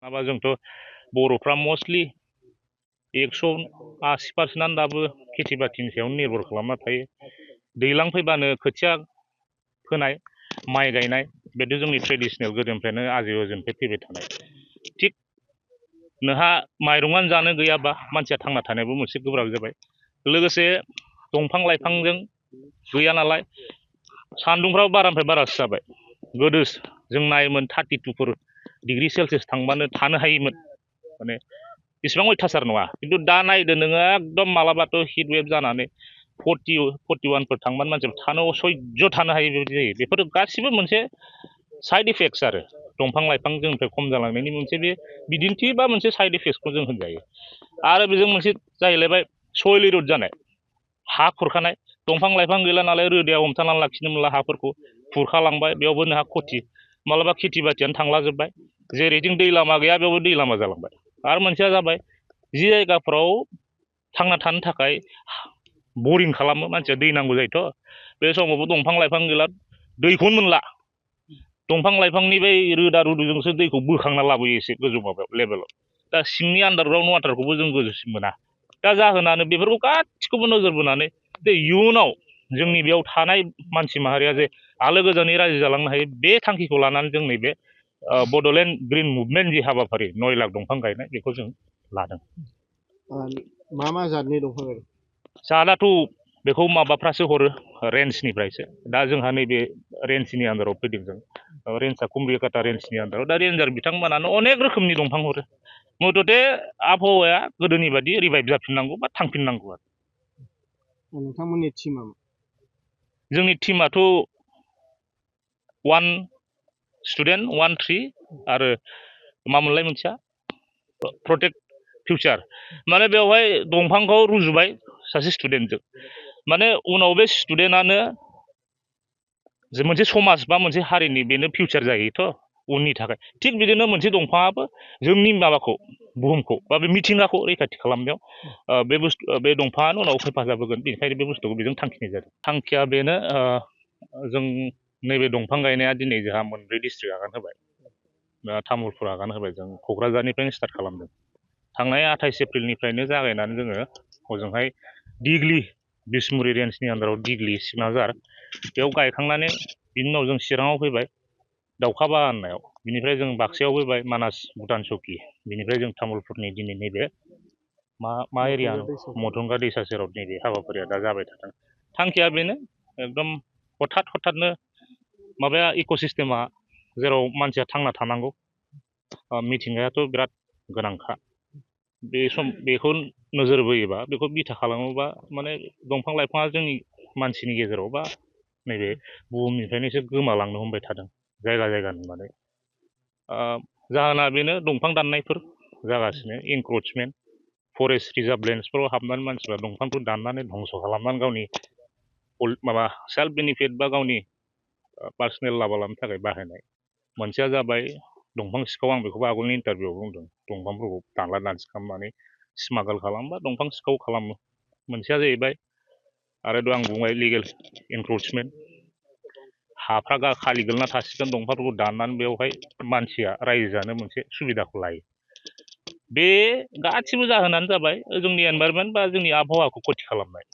माबा जोंथ' बर'फ्रा मस्टलि 180% दाबो खेथि बाथिनि सायाव निर्भर खालामना थायो। दैज्लां फैबानो खोथिया फोनाय माइ गायनाय बेथ' जोंनि ट्रेडिसनेल गोदोनिफ्रायनो आजै आजौनिफ्राय फैबाय थानाय। थिग नोंहा माइरंआनो जानो गैयाबा मानसिया थांना थानायाबो मोनसे गोब्राब जाबाय। लोगोसे दंफां लाइफांजों गैया नालाय सान्दुंफ्राबो बारानिफ्राय बारासो जाबाय। गोदो जों नायोमोन 32 डिग्री सेलसियास थांबानो थानो हायोमोन, माने इसिबां अयथासार नङा। खिन्थु दा नायदो नोङो एकदम मालाबाथ' हिट वेभ जानानै 41 थांबानो मानसिया थानो असह्य थानो हायै बेबायदि जायो। बेफोर गासिबो मोनसे साइड इफेक्ट्स आरो दंफां लाइफां जोंनिफ्राय खम जालांनायनि मोनसे बे बिदिन्थि बा मोनसे साइड इफेक्ट्सखौ जों होनजायो। आरो बेजों मोनसे जाहैलायबाय सयल इर'ड जानाय, हा खुरखानाय। दंफां लाइफां गैला नालाय रोदाया हमथानानै लाखिनो मोनला हाफोरखौ खुरखालांबाय, बेयावबो नोंहा खथि। मालाबा खेथि बाथियानो थांलाजोब्बाय, जेरैथिं दै लामा गैया बेयावबो दै लामा जालांबाय। आरो मोनसेया जाबाय जि जायगाफ्राव थांना थानो थाखाय बरिं खालामो मानसिया, दै नांगौ जायोथ', बे समावबो दंफां लाइफां गैला, दैखौनो मोनला। दंफां लाइफांनि बै रोदा रुदुजोंसो दैखौ बोखांना लाबोयो एसे गोजौ माबायाव लेभेलाव। दा सिंनि आन्डारग्राउन्ड वाटारखौबो जों गोजौसिम मोना। दा जाहोनानो बेफोरखौ गासिखौबो नोजोर बोनानै जे इयुनाव जोंनि बेयाव थानाय मानसि माहारिया जे आलो गोजोनै रायजो जालांनो हायो, बे थांखिखौ लानानै जों नैबे बड'लेण्ड ग्रिन मुभमेन्ट जि हाबाफारि 9 लाख दंफां गायनाय बेखौ जों लादों। मा जातनि दंफां गायदों? जातआथ' बेखौ माबाफ्रासो हरो रेन्जनिफ्रायसो। दा जोंहा नैबे रेन्जनि आन्दाराव फैदों जों। रेन्जआ कुम्रिकाटा रेन्जनि आन्दाराव। दा रेन्जार बिथांमोनानो अनेक रोखोमनि दंफां हरो। मथथे आबहावाया गोदोनि बादि रिभाइभ जाफिननांगौ बा थांफिननांगौ आरो। नोंथांमोननि टिमा? जोंनि टिमाथ' 1 स्टुडेन्ट 1 ट्रि आरो मामोनलाय मोनसेया प्रटेक्ट फिउचार। माने बेवहाय दंफांखौ रुजुबाय सासे स्टुडेन्टजों। माने उनाव बे स्टुडेन्टआनो मोनसे समाज बा मोनसे हारिनि बेनो फिउचार जायोथ' उननि थाखाय। थिग बिदिनो मोनसे दंफाङाबो जोंनि माबाखौ बुहुमखौ बा बे मिथिंगाखौ रैखाथि खालामनायाव बे दंफाङानो उनाव हेफाजाब होगोन। बेनिखायनो बे बुस्थुखौ बेजों थांखिनाय जादों। थांखिया बेनो जों नैबे दंफां गायनाया दिनै जोंहा 4 डिस्ट्रिक्ट आगान होबाय, तामुलपुर आगान होबाय, जों क'क्राझारनिफ्रायनो स्टार्ट खालामदों। थांनाय 28 एप्रिलनिफ्रायनो जागायनानै जोङो हजोंहाय दिग्लि बिसमुरि रेन्जनि आन्दाराव दिग्लि सिकनाझार बेयाव गायखांनानै बिनि उनाव जों चिराङाव फैबाय दाउखा बागानाव, बिनिफ्राय जों बाक्सायाव फैबाय मानास भुटान चौकि, बिनिफ्राय जों तामुलपुरनि दिनै नैबे मा एरिया मथंगा दैसा सेराव नैबे हाबाफारिया दा जाबाय थादों। थांखिया बेनो एकदम हथाथनो माबाया इक'सिस्टेमा जेराव मानसिया थांना थानांगौ, मिथिंगायाथ' बिराद गोनांखा। बेखौ नोजोर बोयोबा, बेखौ बिथा खालामोबा माने दंफां लाइफाङा जोंनि मानसिनि गेजेराव बा नैबे बुहुमनिफ्रायनो एसे गोमालांनो हमबाय थादों जायगा जायगा नुनानै। जाहोना बेनो दंफां दाननायफोर जागासिनो, इनक्रोचमेन्ट, फरेस्ट रिजार्भ लेन्डसफोराव हाबनानै मानसिफ्रा दंफांफोर दाननानै धंस' खालामनानै गावनि माबा सेल्फ बेनिफिट बा गावनि पार्सनेल लाबा लानो थाखाय बाहायनाय। मोनसेया जाबाय दंफां सिखाव, आं बेखौबो आगोलनि इन्टारभिउआव बुंदों, दंफांफोरखौ दानला दानसि खालामनानै स्मागल खालामबा दंफां सिखाव खालामो। मोनसेया जाहैबाय आरो आं बुंबाय लिगेल इनक्रोचमेन्ट, हाफ्रा खालि गोलैना थासिगोन, दंफांफोरखौ दाननानै बेवहाय मानसिया रायजो जानो मोनसे सुबिदाखौ लायो। बे गासिबो जाहोनानो जाबाय जोंनि एनभाइरनमेन्ट बा जोंनि आबहावाखौ खथि खालामनाय।